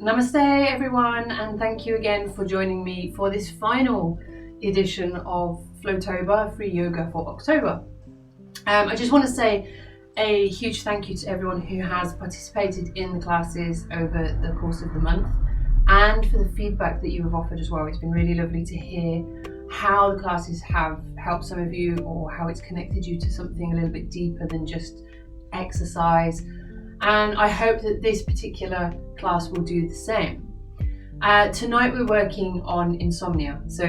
Namaste everyone, and thank you again for joining me for this final edition of Flowtober, free yoga for October. I just want to say a huge thank you to everyone who has participated in the classes over the course of the month and for the feedback that you have offered as well. It's been really lovely to hear how the classes have helped some of you or how it's connected you to something a little bit deeper than just exercise. And I hope that this particular class will do the same. Tonight we're working on insomnia. So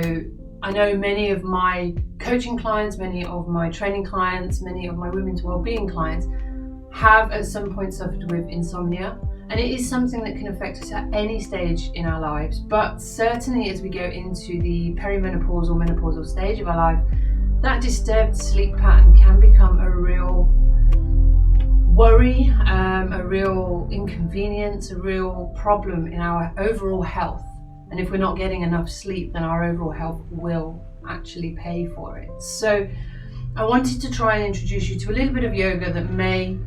I know many of my coaching clients, many of my training clients, many of my women's wellbeing clients have at some point suffered with insomnia. And it is something that can affect us at any stage in our lives, but certainly as we go into the perimenopausal, menopausal stage of our life, that disturbed sleep pattern can become a real worry, a real inconvenience, a real problem in our overall health. And if we're not getting enough sleep, then our overall health will actually pay for it. So I wanted to try and introduce you to a little bit of yoga that may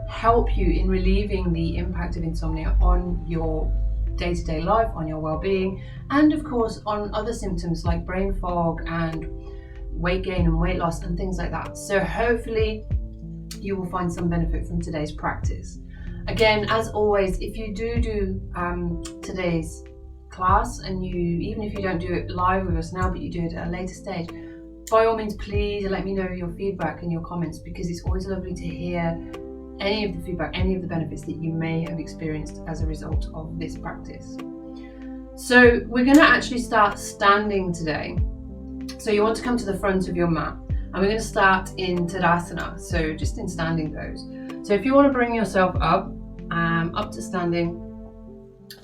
help you in relieving the impact of insomnia on your day-to-day life, on your well-being, and of course on other symptoms like brain fog and weight gain and weight loss and things like that. So hopefully you will find some benefit from today's practice. Again, as always, if you do today's class, and even if you don't do it live with us now, but you do it at a later stage, by all means, please let me know your feedback and your comments, because it's always lovely to hear any of the feedback, any of the benefits that you may have experienced as a result of this practice. So we're going to actually start standing today. So you want to come to the front of your mat. And we're going to start in Tadasana, so just in standing pose. So if you want to bring yourself up to standing,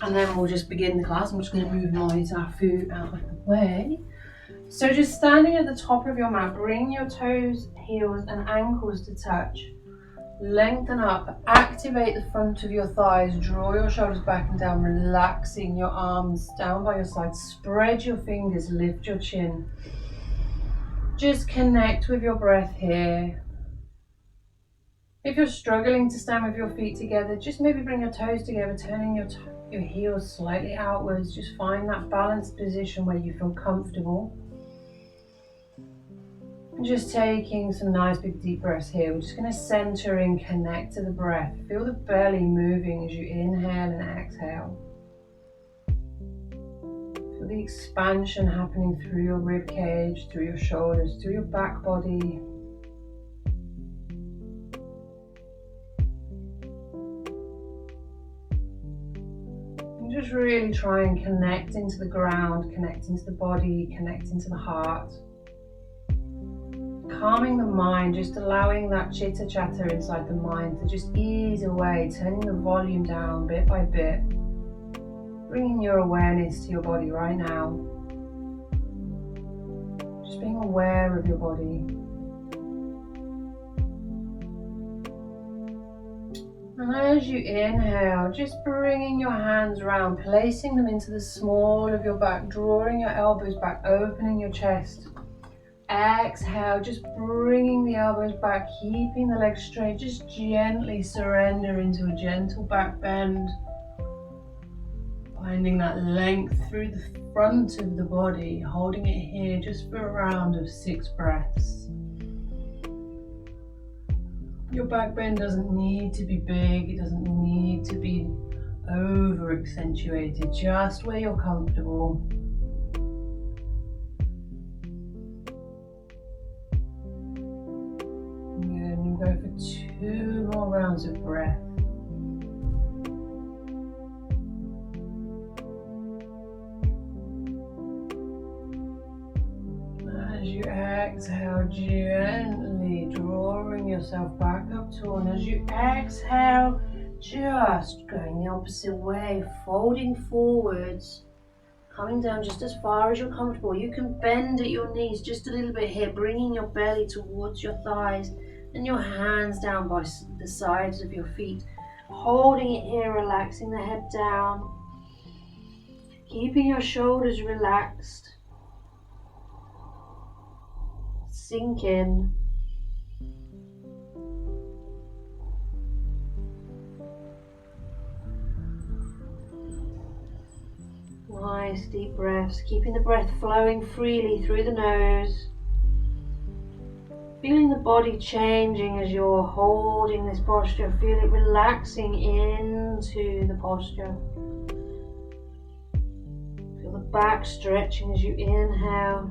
and then we'll just begin the class. I'm just going to move my zafu out of the way. So just standing at the top of your mat, bring your toes, heels and ankles to touch. Lengthen up, activate the front of your thighs, draw your shoulders back and down, relaxing your arms down by your sides. Spread your fingers, lift your chin. Just connect with your breath here. If you're struggling to stand with your feet together, just maybe bring your toes together, turning your heels slightly outwards. Just find that balanced position where you feel comfortable. And just taking some nice big deep breaths here. We're just going to center and connect to the breath. Feel the belly moving as you inhale and exhale. Feel the expansion happening through your rib cage, through your shoulders, through your back body. And just really try and connect into the ground, connect into the body, connect into the heart. Calming the mind, just allowing that chitter chatter inside the mind to just ease away, turning the volume down bit by bit. Bringing your awareness to your body right now. Just being aware of your body. And as you inhale, just bringing your hands around, placing them into the small of your back, drawing your elbows back, opening your chest. Exhale, just bringing the elbows back, keeping the legs straight. Just gently surrender into a gentle back bend. Finding that length through the front of the body, holding it here just for a round of 6 breaths. Your back bend doesn't need to be big, it doesn't need to be over accentuated, just where you're comfortable. Good, and go for 2 more rounds of breath. As you exhale, gently drawing yourself back up tall, and as you exhale, just going the opposite way, folding forwards, coming down just as far as you're comfortable. You can bend at your knees just a little bit here, bringing your belly towards your thighs and your hands down by the sides of your feet, holding it here, relaxing the head down, keeping your shoulders relaxed. Sink in. Nice deep breaths, keeping the breath flowing freely through the nose. Feeling the body changing as you're holding this posture. Feel it relaxing into the posture. Feel the back stretching as you inhale.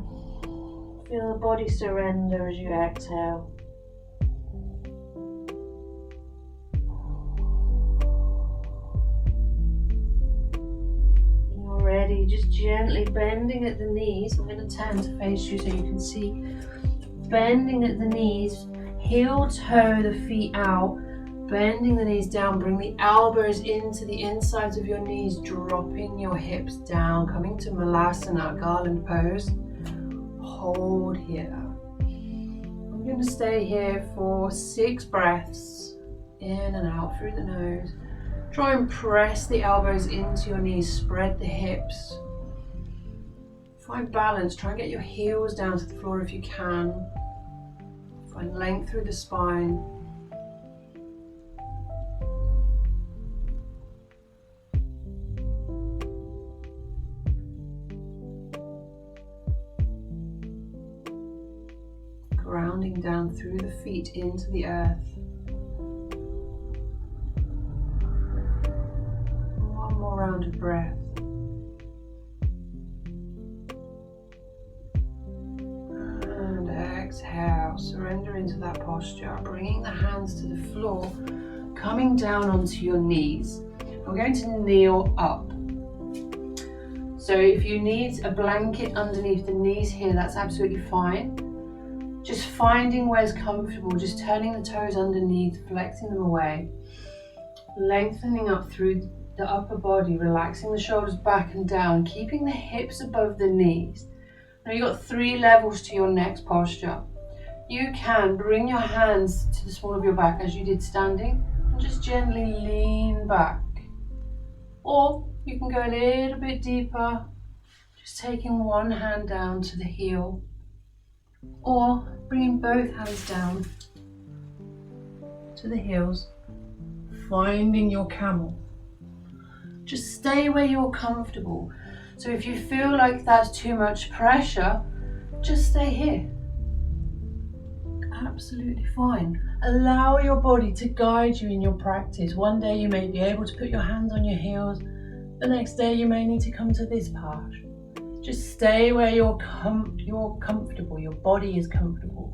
Feel the body surrender as you exhale. When you're ready, just gently bending at the knees. I'm going to turn to face you so you can see. Bending at the knees, heel toe the feet out, bending the knees down, bring the elbows into the insides of your knees, dropping your hips down, coming to Malasana, garland pose. Hold here. I'm going to stay here for 6 breaths, in and out through the nose. Try and press the elbows into your knees, spread the hips. Find balance, try and get your heels down to the floor if you can. Find length through the spine. Grounding down through the feet into the earth. One more round of breath. Exhale, surrender into that posture, bringing the hands to the floor, coming down onto your knees. We're going to kneel up. So if you need a blanket underneath the knees here, that's absolutely fine. Just finding where's comfortable, just turning the toes underneath, flexing them away, lengthening up through the upper body, relaxing the shoulders back and down, keeping the hips above the knees. Now you've got 3 levels to your next posture. You can bring your hands to the small of your back as you did standing and just gently lean back. Or you can go a little bit deeper, just taking one hand down to the heel. Or bringing both hands down to the heels, finding your camel. Just stay where you're comfortable. So if you feel like that's too much pressure, just stay here. Absolutely fine. Allow your body to guide you in your practice. One day you may be able to put your hands on your heels. The next day you may need to come to this part. Just stay where you're comfortable. Your body is comfortable.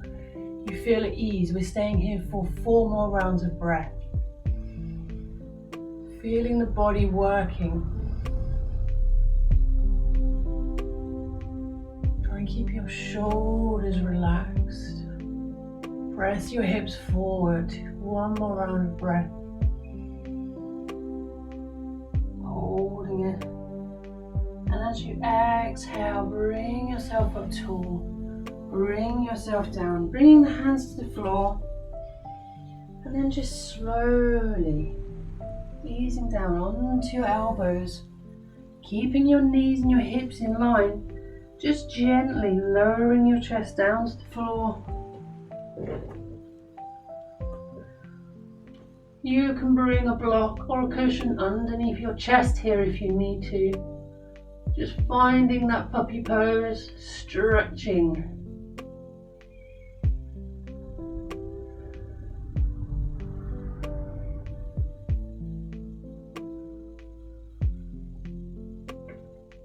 You feel at ease. We're staying here for 4 more rounds of breath. Feeling the body working. And keep your shoulders relaxed. Press your hips forward. 1 more round of breath. Holding it. And as you exhale, bring yourself up tall. Bring yourself down. Bringing the hands to the floor. And then just slowly easing down onto your elbows. Keeping your knees and your hips in line. Just gently lowering your chest down to the floor. You can bring a block or a cushion underneath your chest here if you need to. Just finding that puppy pose, stretching.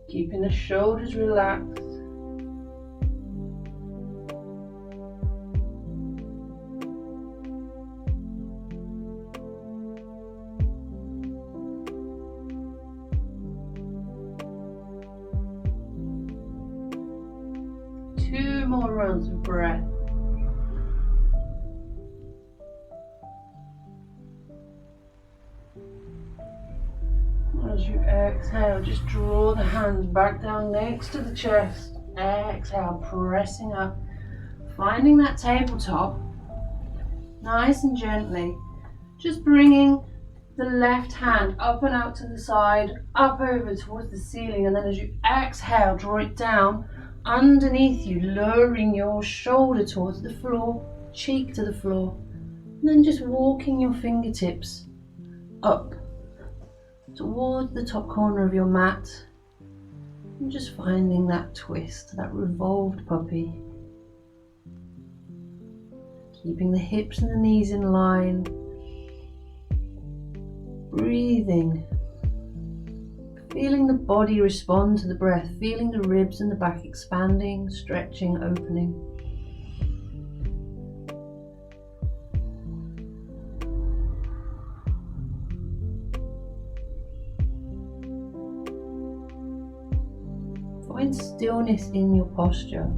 Keeping the shoulders relaxed. Two more rounds of breath. As you exhale, just draw the hands back down next to the chest. Exhale, pressing up, finding that tabletop, nice and gently. Just bringing the left hand up and out to the side, up over towards the ceiling, and then as you exhale, draw it down underneath you, lowering your shoulder towards the floor, cheek to the floor, and then just walking your fingertips up towards the top corner of your mat, And just finding that twist, that revolved puppy. Keeping the hips and the knees in line. Breathing. Feeling the body respond to the breath. Feeling the ribs and the back expanding, stretching, opening. Find stillness in your posture.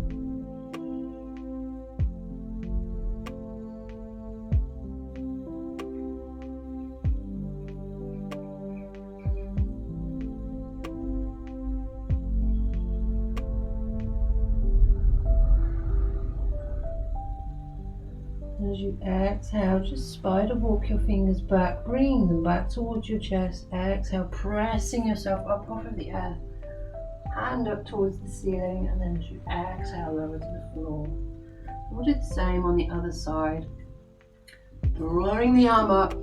As you exhale, just spider walk your fingers back, bring them back towards your chest. Exhale, pressing yourself up off of the earth. Hand up towards the ceiling, and then as you exhale, lower to the floor. We'll do the same on the other side. Drawing the arm up,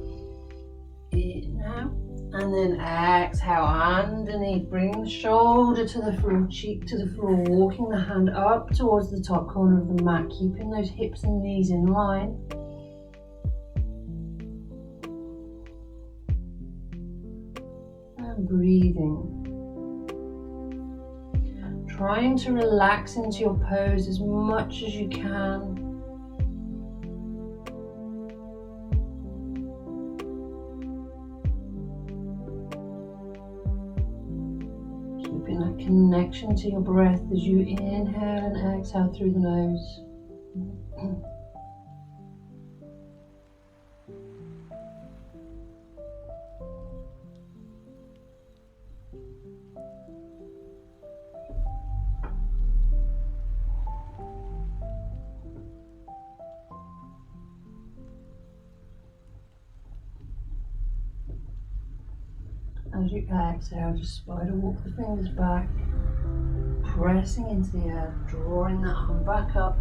inhale, and then exhale underneath. Bring the shoulder to the floor, cheek to the floor, walking the hand up towards the top corner of the mat, keeping those hips and knees in line. And breathing. Trying to relax into your pose as much as you can. Keeping that connection to your breath as you inhale and exhale through the nose. As you exhale, just spider walk the fingers back, pressing into the earth, drawing that arm back up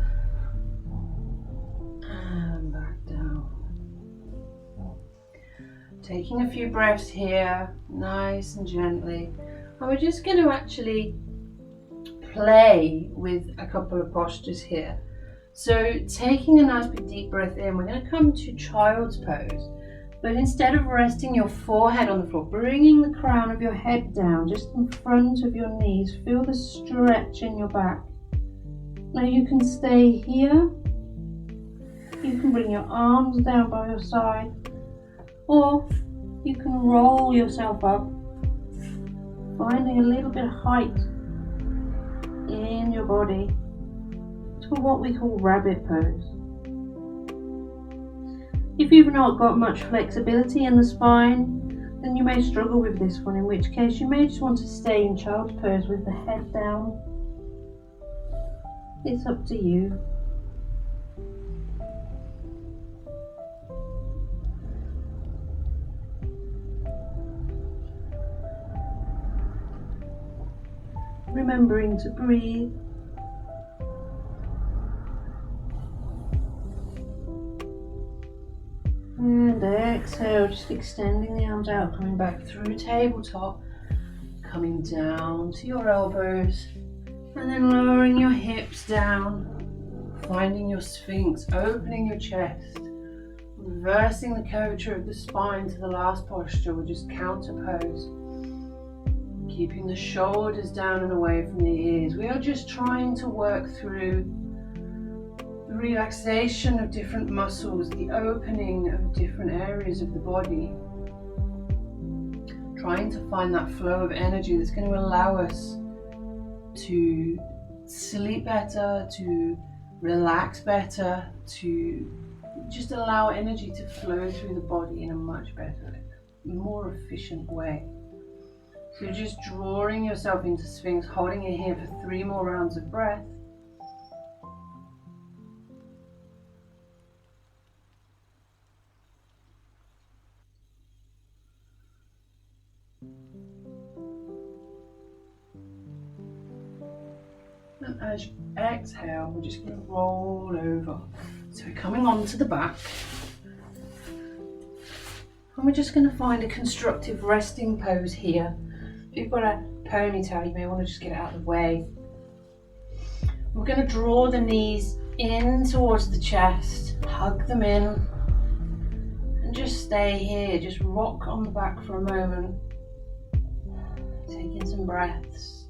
and back down. Taking a few breaths here, nice and gently. And we're just going to actually play with a couple of postures here. So taking a nice big deep breath in, we're going to come to child's pose. But instead of resting your forehead on the floor, bringing the crown of your head down just in front of your knees, feel the stretch in your back. Now you can stay here, you can bring your arms down by your side, or you can roll yourself up, finding a little bit of height in your body to what we call rabbit pose. If you've not got much flexibility in the spine, then you may struggle with this one, in which case you may just want to stay in child's pose with the head down. It's up to you. Remembering to breathe. And exhale, just extending the arms out, coming back through tabletop, coming down to your elbows, and then lowering your hips down, finding your sphinx, opening your chest, reversing the curvature of the spine to the last posture, we'll just counter pose. Keeping the shoulders down and away from the ears. We are just trying to work through the relaxation of different muscles, the opening of different areas of the body. Trying to find that flow of energy that's going to allow us to sleep better, to relax better, to just allow energy to flow through the body in a much better, more efficient way. So just drawing yourself into Sphinx, holding it here for 3 more rounds of breath. And as you exhale, we're just going to roll over. So we're coming onto the back. And we're just going to find a constructive resting pose here. If you've got a ponytail, you may want to just get it out of the way. We're going to draw the knees in towards the chest, hug them in, and just stay here. Just rock on the back for a moment. Take in some breaths.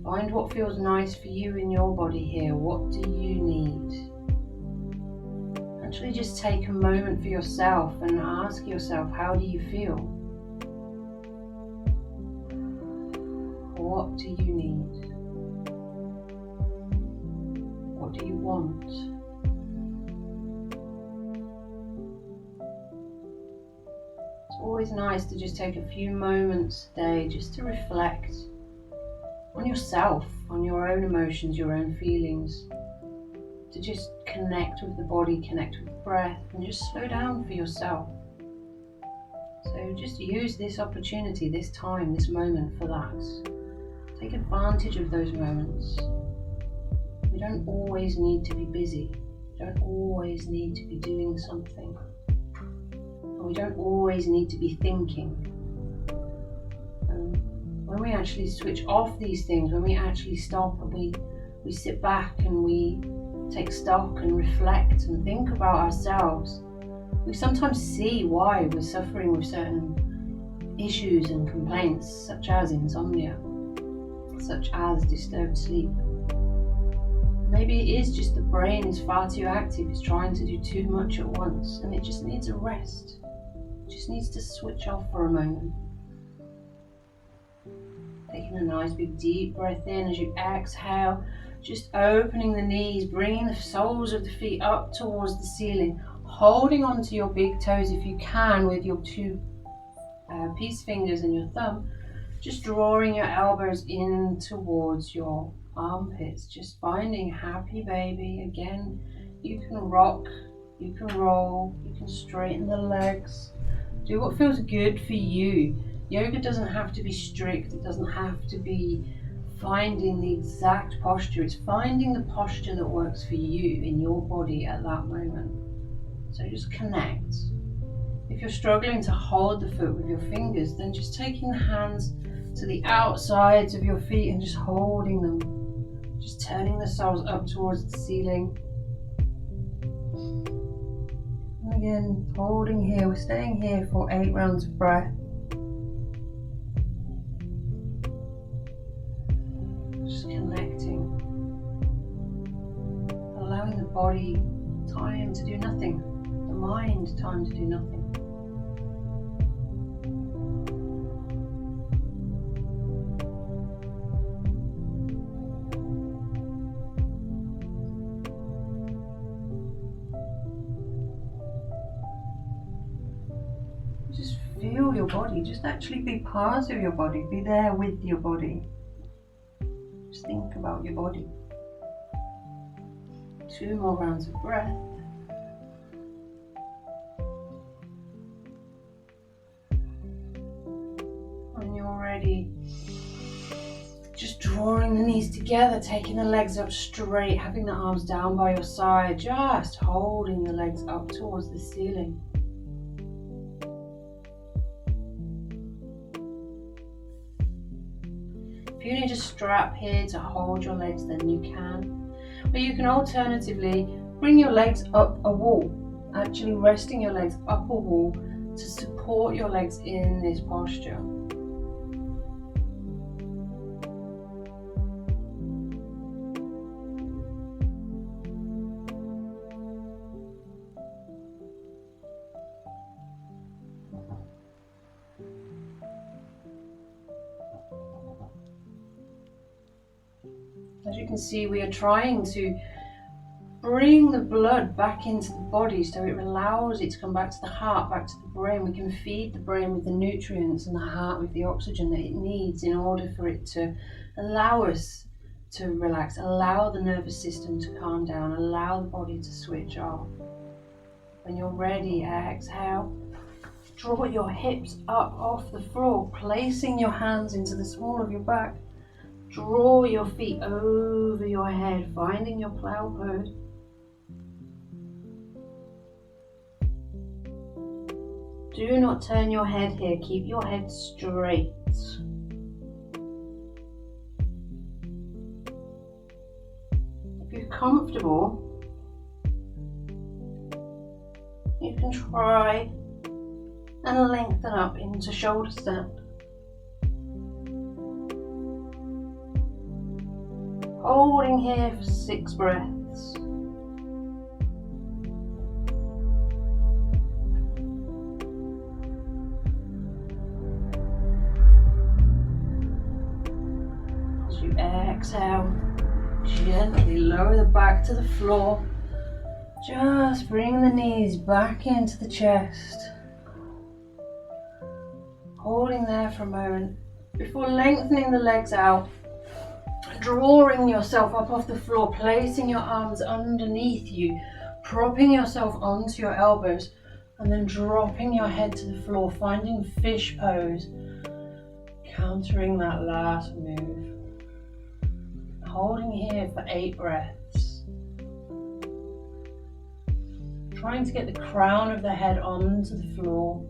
Find what feels nice for you in your body here. What do you need? Actually, just take a moment for yourself and ask yourself, how do you feel? What do you need? What do you want? It's always nice to just take a few moments a day just to reflect on yourself, on your own emotions, your own feelings, to just connect with the body, connect with the breath, and just slow down for yourself. So just use this opportunity, this time, this moment for that. Take advantage of those moments. We don't always need to be busy. We don't always need to be doing something. And we don't always need to be thinking. When we actually switch off these things, when we actually stop and we sit back and we take stock and reflect and think about ourselves, we sometimes see why we're suffering with certain issues and complaints, such as insomnia, such as disturbed sleep. Maybe it is just the brain is far too active, it's trying to do too much at once, and it just needs a rest. It just needs to switch off for a moment. Taking a nice big deep breath in as you exhale, just opening the knees, bringing the soles of the feet up towards the ceiling, holding onto your big toes if you can with your two peace fingers and your thumb, just drawing your elbows in towards your armpits, just finding happy baby. Again, you can rock, you can roll, you can straighten the legs, do what feels good for you. Yoga doesn't have to be strict, it doesn't have to be finding the exact posture, it's finding the posture that works for you in your body at that moment. So just connect. If you're struggling to hold the foot with your fingers, then just taking the hands to the outsides of your feet and just holding them, just turning the soles up towards the ceiling. And again, holding here, we're staying here for 8 rounds of breath. Just connecting, allowing the body time to do nothing, the mind time to do nothing. Just feel your body, just actually be part of your body, be there with your body. Just think about your body. 2 more rounds of breath. When you're ready, just drawing the knees together, taking the legs up straight, having the arms down by your side, just holding the legs up towards the ceiling. If you need a strap here to hold your legs, then you can. But you can alternatively bring your legs up a wall, actually resting your legs up a wall to support your legs in this posture. As you can see, we are trying to bring the blood back into the body so it allows it to come back to the heart, back to the brain. We can feed the brain with the nutrients and the heart with the oxygen that it needs in order for it to allow us to relax, allow the nervous system to calm down, allow the body to switch off. When you're ready, exhale. Draw your hips up off the floor, placing your hands into the small of your back. Draw your feet over your head, finding your plow pose. Do not turn your head here, keep your head straight. If you're comfortable, you can try and lengthen up into shoulder stand. Holding here for 6 breaths. As you exhale, gently lower the back to the floor. Just bring the knees back into the chest. Holding there for a moment before lengthening the legs out. Drawing yourself up off the floor, placing your arms underneath you, propping yourself onto your elbows, and then dropping your head to the floor, finding fish pose, countering that last move. Holding here for 8 breaths. Trying to get the crown of the head onto the floor.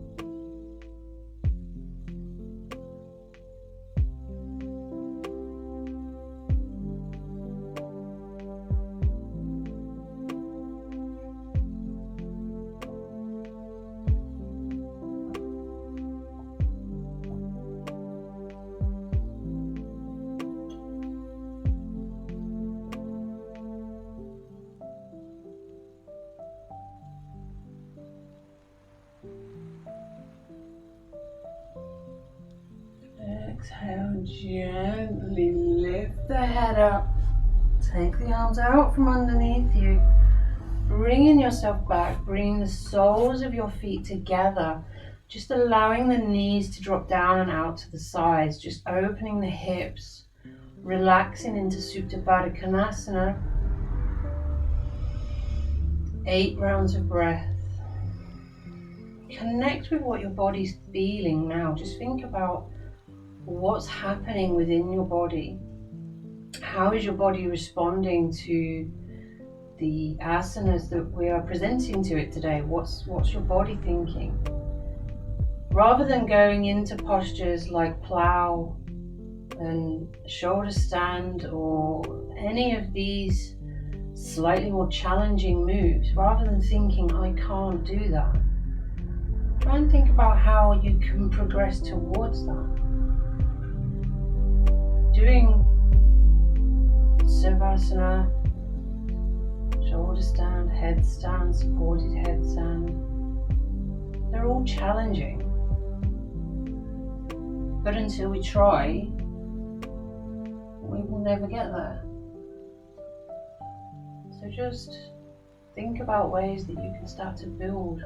Exhale, gently lift the head up. Take the arms out from underneath you. Bringing yourself back, bringing the soles of your feet together. Just allowing the knees to drop down and out to the sides. Just opening the hips. Relaxing into Supta Baddha Konasana. 8 rounds of breath. Connect with what your body's feeling now. Just think about what's happening within your body. How is your body responding to the asanas that we are presenting to it today? What's your body thinking? Rather than going into postures like plow and shoulder stand or any of these slightly more challenging moves, rather than thinking, I can't do that, try and think about how you can progress towards that. Doing Savasana, shoulder stand, headstand, supported headstand, they're all challenging. But until we try, we will never get there. So just think about ways that you can start to build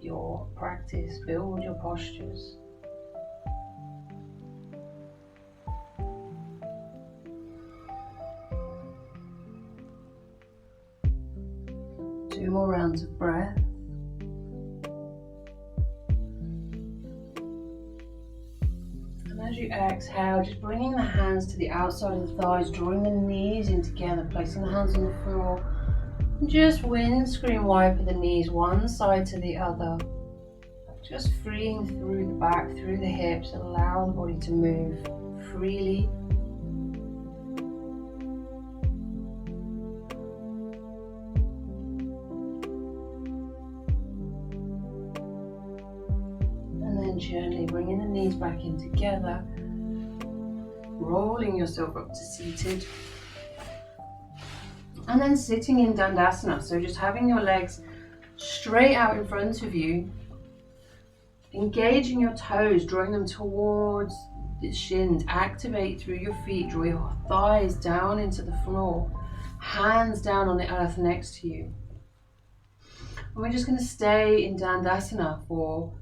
your practice, build your postures. Two more rounds of breath. And as you exhale, just bringing the hands to the outside of the thighs, drawing the knees in together, placing the hands on the floor. And just windscreen wiper the knees one side to the other. Just freeing through the back, through the hips, allow the body to move freely. Gently bringing the knees back in together, rolling yourself up to seated, and then sitting in Dandasana. So just having your legs straight out in front of you, engaging your toes, drawing them towards the shins, activate through your feet, draw your thighs down into the floor, hands down on the earth next to you. And we're just going to stay in Dandasana for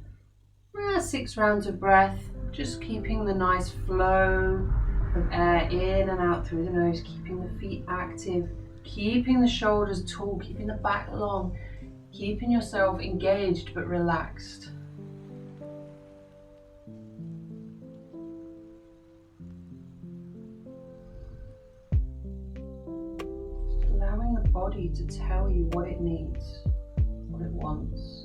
6 rounds of breath, just keeping the nice flow of air in and out through the nose, keeping the feet active, keeping the shoulders tall, keeping the back long, keeping yourself engaged but relaxed. Just allowing the body to tell you what it needs, what it wants.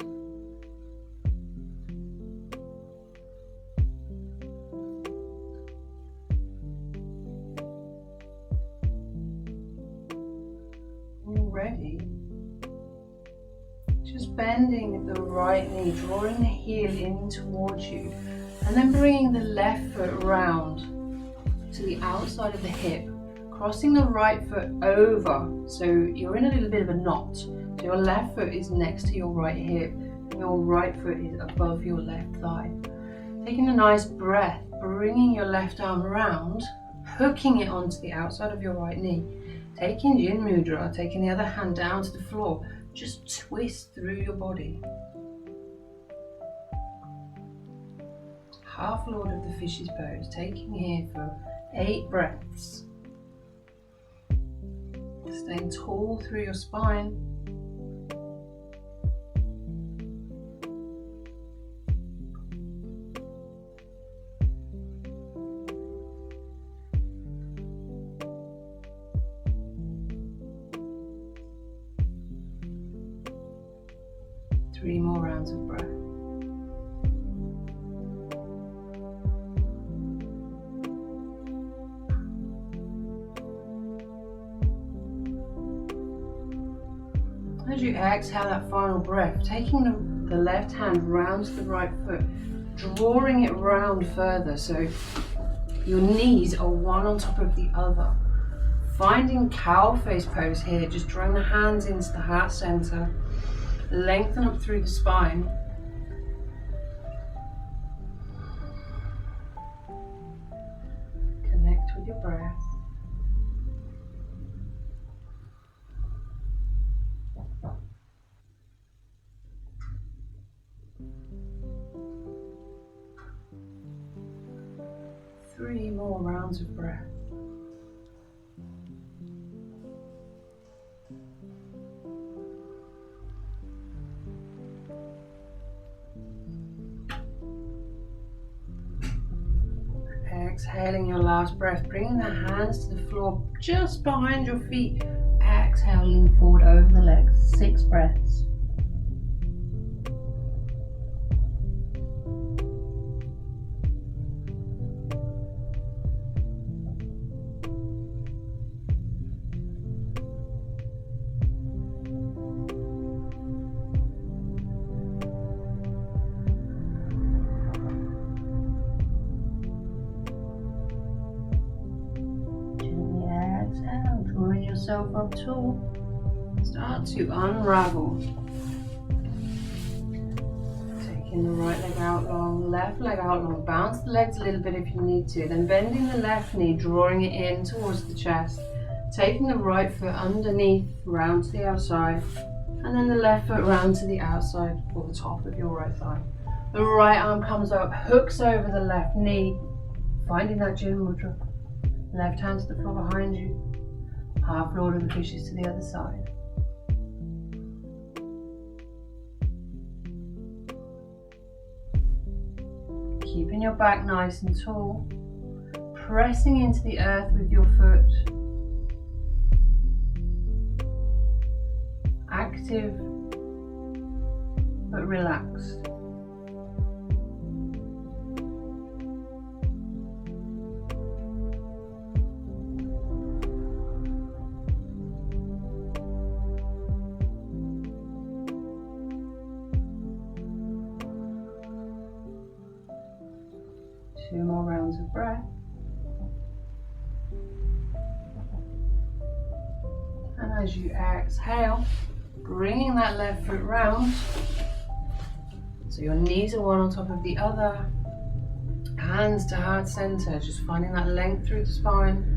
bending the right knee, drawing the heel in towards you, and then bringing the left foot round to the outside of the hip, crossing the right foot over. So you're in a little bit of a knot. So your left foot is next to your right hip, and your right foot is above your left thigh. Taking a nice breath, bringing your left arm around, hooking it onto the outside of your right knee. Taking Jin Mudra, taking the other hand down to the floor, just twist through your body. Half Lord of the Fishes pose, taking here for 8 breaths. Staying tall through your spine. Three more rounds of breath. As you exhale that final breath, taking the left hand round to the right foot, drawing it round further so your knees are one on top of the other. Finding cow face pose here, just drawing the hands into the heart center. Lengthen up through the spine. Connect with your breath. Three more rounds of breath. Exhaling your last breath, bringing the hands to the floor just behind your feet. Exhale, lean forward over the legs. 6 breaths. Drawing yourself up tall, start to unravel. Taking the right leg out long, left leg out long, bounce the legs a little bit if you need to, then bending the left knee, drawing it in towards the chest, taking the right foot underneath, round to the outside, and then the left foot round to the outside or the top of your right thigh. The right arm comes up, hooks over the left knee, finding that Jin Mudra. Left hand to the floor behind you. Half Lord of the Fishes to the other side. Keeping your back nice and tall. Pressing into the earth with your foot. Active but relaxed. Two more rounds of breath. And as you exhale, bringing that left foot round. So your knees are one on top of the other. Hands to heart center, just finding that length through the spine.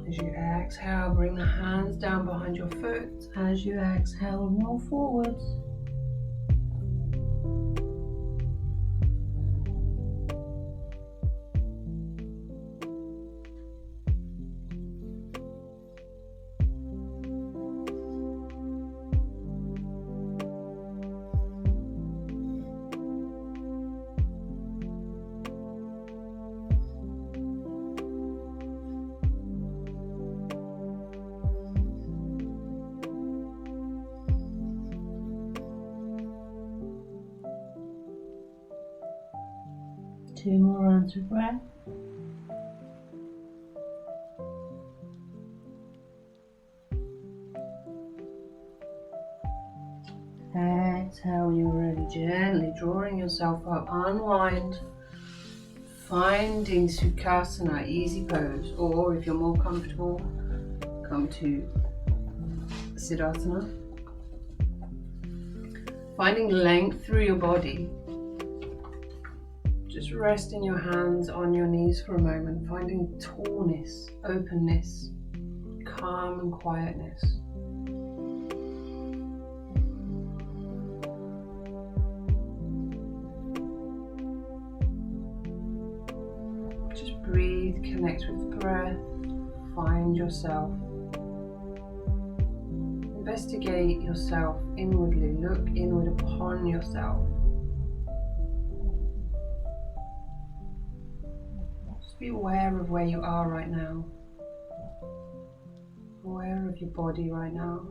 As you exhale, bring the hands down behind your foot. As you exhale, roll forwards. 2 more rounds of breath. Exhale when you're ready, gently drawing yourself up, unwind, finding Sukhasana, easy pose, or if you're more comfortable, come to Siddhasana. Finding length through your body. Just resting your hands on your knees for a moment, finding tallness, openness, calm and quietness. Just breathe, connect with the breath, find yourself. Investigate yourself inwardly, look inward upon yourself. Just be aware of where you are right now. Aware of your body right now.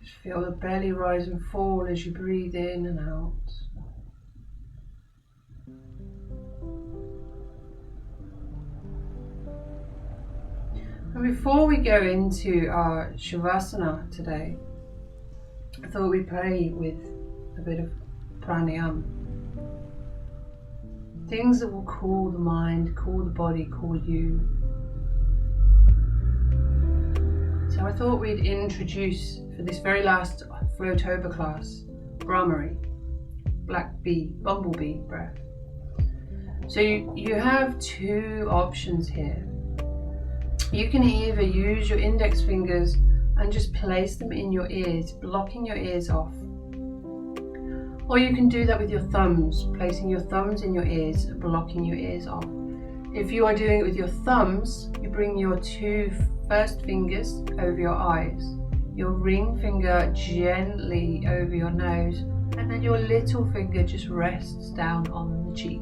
Just feel the belly rise and fall as you breathe in and out. And before we go into our Shavasana today, I thought we'd play with a bit of pranayama. Things that will cool the mind, cool the body, cool you. So I thought we'd introduce, for this very last Floatober class, Brahmari, black bee, bumblebee breath. So you have 2 options here. You can either use your index fingers and just place them in your ears, blocking your ears off. Or you can do that with your thumbs, placing your thumbs in your ears, blocking your ears off. If you are doing it with your thumbs, you bring your 2 first fingers over your eyes, your ring finger gently over your nose, and then your little finger just rests down on the cheek.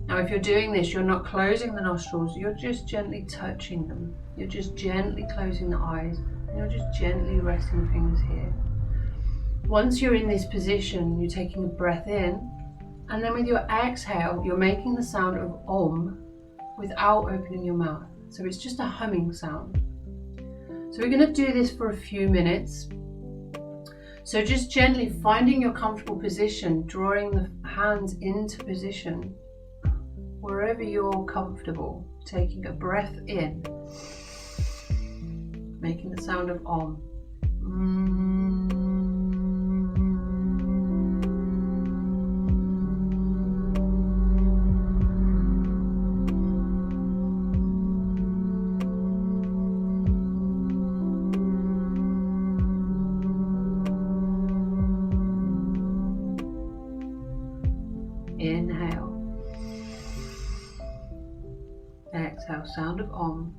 Now if you're doing this, you're not closing the nostrils, you're just gently touching them. You're just gently closing the eyes, and you're just gently resting fingers here. Once you're in this position, you're taking a breath in, and then with your exhale, you're making the sound of Om without opening your mouth. So it's just a humming sound. So we're going to do this for a few minutes. So just gently finding your comfortable position, drawing the hands into position. Wherever you're comfortable, taking a breath in, making the sound of Om. Inhale. Exhale, sound of Om.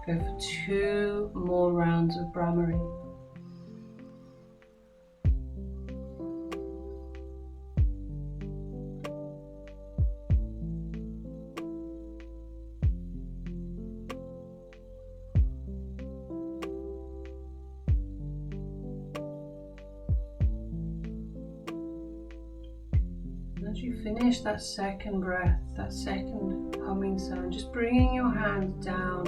Go for 2 more rounds of Brahmari. As you finish that second breath, that second humming sound, just bringing your hands down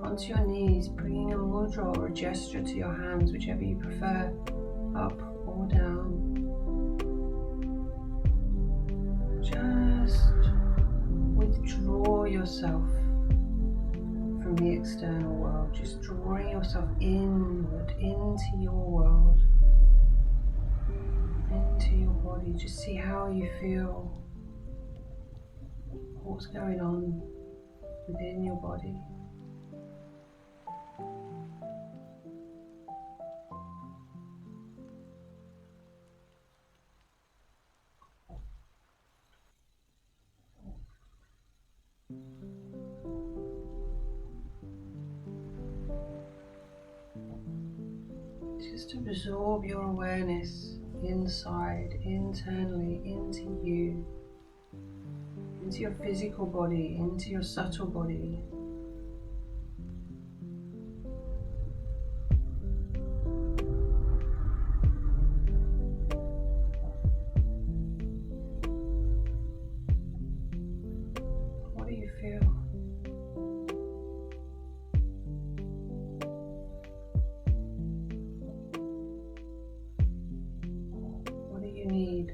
onto your knees, bringing a mudra or a gesture to your hands, whichever you prefer, up or down. Just withdraw yourself from the external world, just drawing yourself inward into your world, into your body. Just see how you feel, what's going on within your body. Just absorb your awareness inside, internally, into you, into your physical body, into your subtle body. What do you feel? What do you need?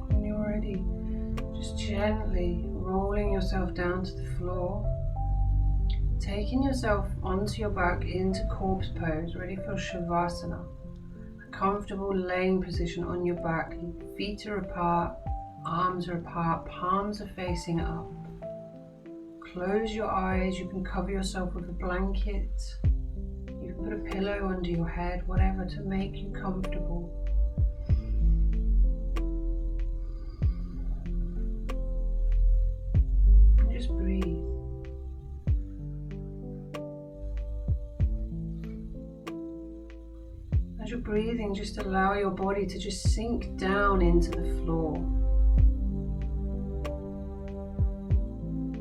When you're ready, just gently rolling yourself down to the floor, taking yourself onto your back into corpse pose, ready for Shavasana. A comfortable laying position on your back. Feet are apart, arms are apart, palms are facing up. Close your eyes. You can cover yourself with a blanket. You can put a pillow under your head, whatever to make you comfortable. And just breathe. As you're breathing, just allow your body to just sink down into the floor.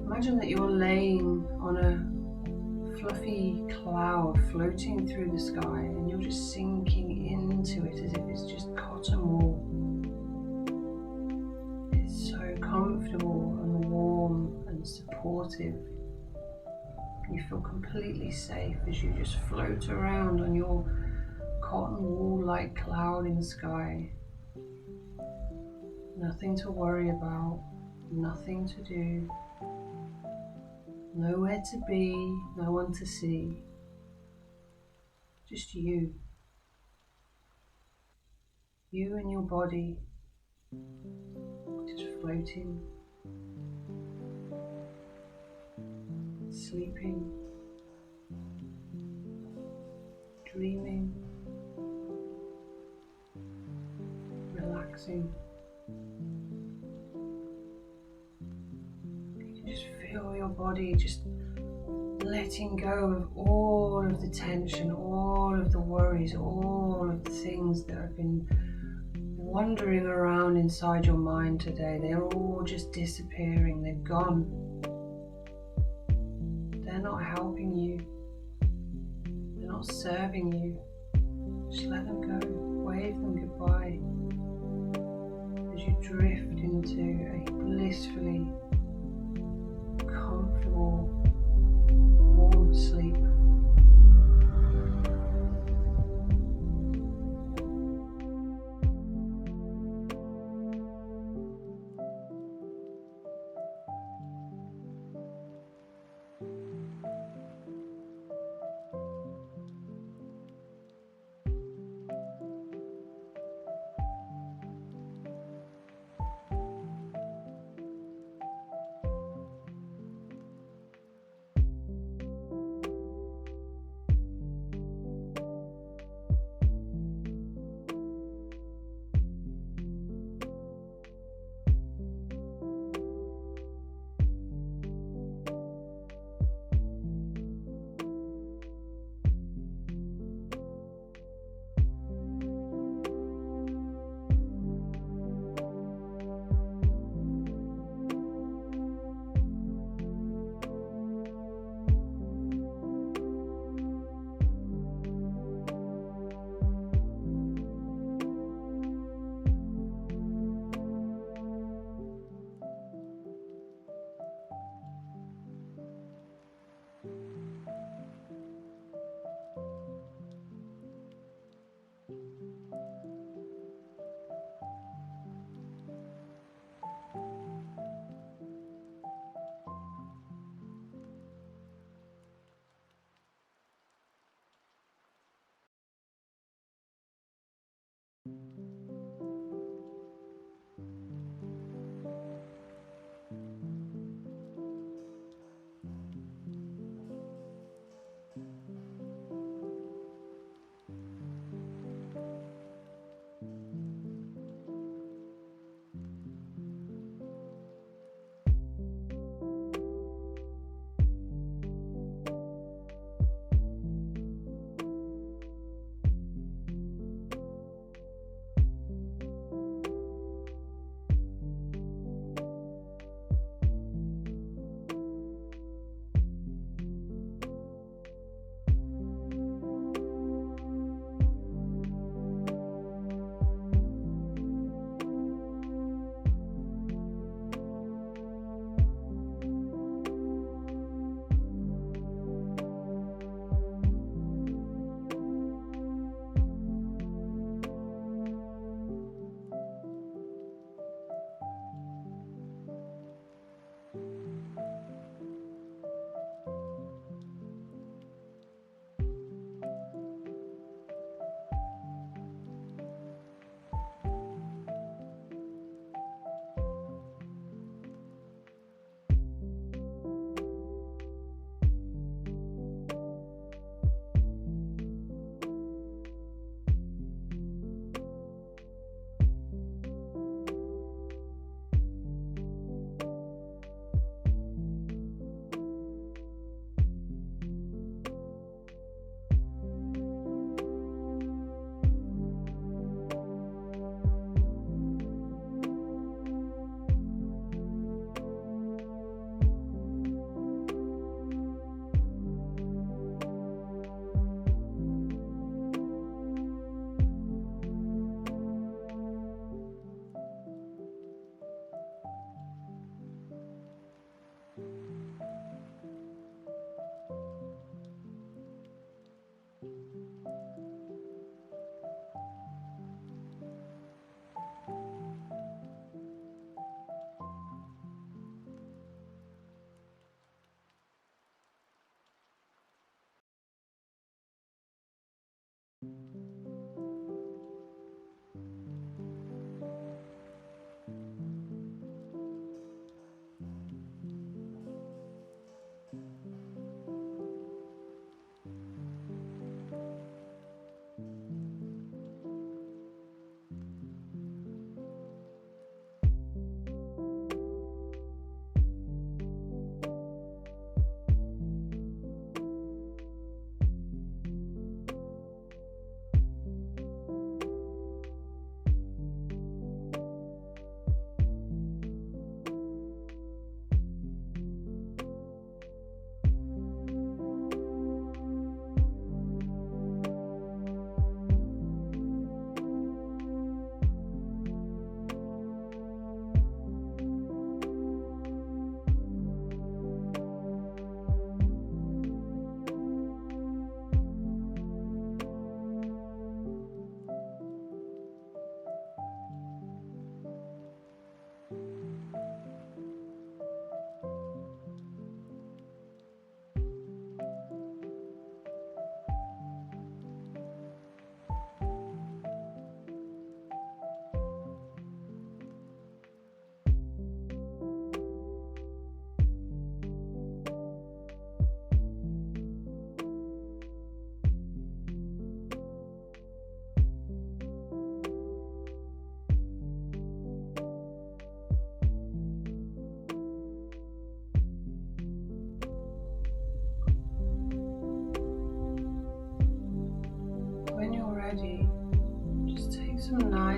Imagine that you're laying on a fluffy cloud floating through the sky, and you're just sinking into it as if it's just cotton wool. It's so comfortable and warm and supportive. You feel completely safe as you just float around on your cotton wool-like cloud in the sky. Nothing to worry about, nothing to do, nowhere to be, no one to see. Just you. You and your body, just floating, sleeping, dreaming, relaxing. You can just feel your body just letting go of all of the tension, all of the worries, all of the things that have been wandering around inside your mind today. They're all just disappearing. They're gone. They're not helping you. They're not serving you. Just let them go. Wave them goodbye as you drift into a blissfully comfortable, warm sleep.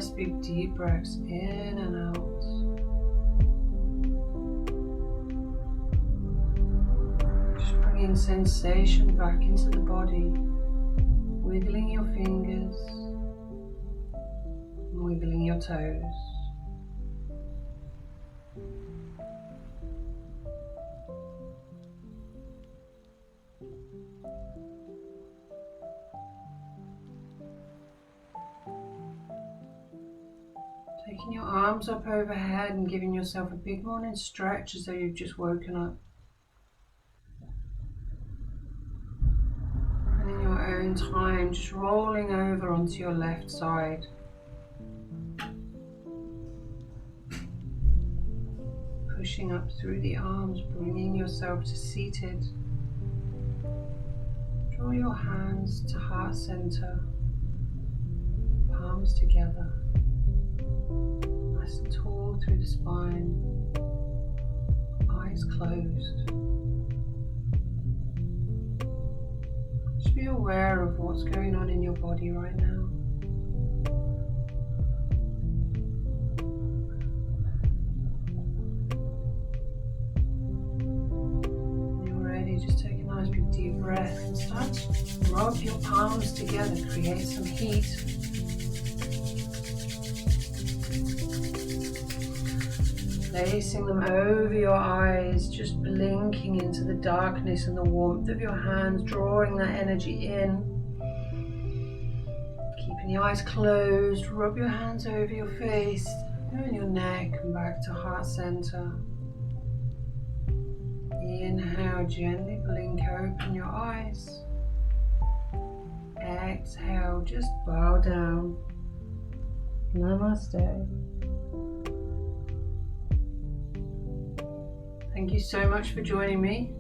nice big deep breaths in and out. Just bringing sensation back into the body, wiggling your fingers, wiggling your toes. Taking your arms up overhead and giving yourself a big morning stretch as though you've just woken up. And in your own time, just rolling over onto your left side. Pushing up through the arms, bringing yourself to seated. Draw your hands to heart center, palms together. Nice and tall through the spine, eyes closed. Just be aware of what's going on in your body right now. When you're ready, just take a nice big deep breath and start to rub your palms together, create some heat. Placing them over your eyes, just blinking into the darkness and the warmth of your hands, drawing that energy in. Keeping the eyes closed, rub your hands over your face, and your neck, and back to heart center. Inhale, gently blink open your eyes. Exhale, just bow down. Namaste. Thank you so much for joining me.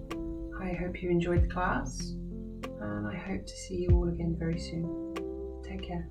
I hope you enjoyed the class, and I hope to see you all again very soon. Take care.